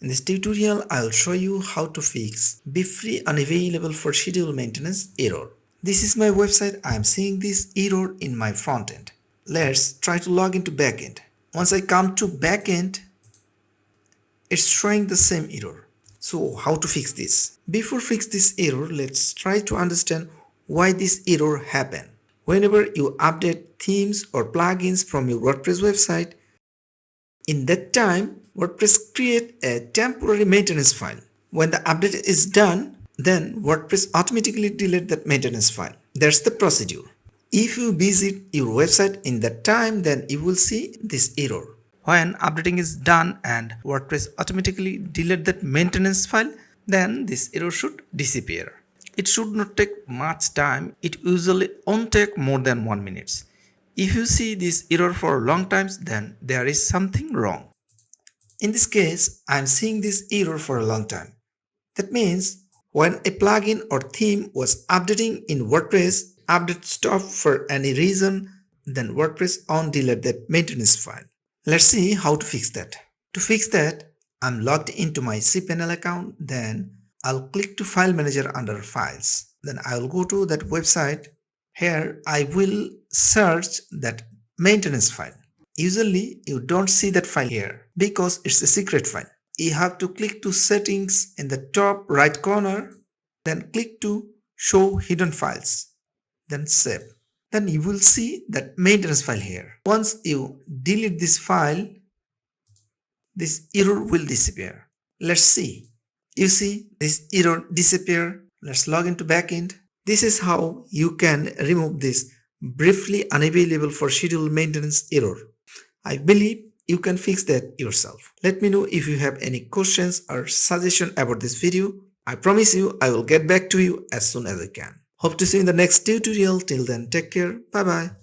In this tutorial, I'll show you how to fix Be Free Unavailable for Schedule Maintenance error. This is my website. I'm seeing this error in my front end. Let's try to log into backend. Once I come to backend, it's showing the same error. So how to fix this? Before fix this error, let's try to understand why this error happened. Whenever you update themes or plugins from your WordPress website, in that time, WordPress create a temporary maintenance file. When the update is done, then WordPress automatically delete that maintenance file. That's the procedure. If you visit your website in that time, then you will see this error. When updating is done and WordPress automatically delete that maintenance file, then this error should disappear. It should not take much time. It usually won't take more than 1 minute. If you see this error for long times, then there is something wrong. In this case, I am seeing this error for a long time. That means when a plugin or theme was updating in WordPress, update stopped for any reason, then WordPress won't delete that maintenance file. Let's see how to fix that. To fix that, I'm logged into my cPanel account, then I'll click to File Manager under Files. Then I'll go to that website. Here I will search that maintenance file. Usually you don't see that file here because it's a secret file. You have to click to Settings in the top right corner, then click to Show Hidden Files, then Save. Then you will see that maintenance file here. Once you delete this file, this error will disappear. Let's see. You see this error disappear. Let's log into backend. This is how you can remove this briefly unavailable for schedule maintenance error. I believe you can fix that yourself. Let me know if you have any questions or suggestion about this video. I promise you I will get back to you as soon as I can. Hope to see you in the next tutorial. Till then, take care. Bye bye.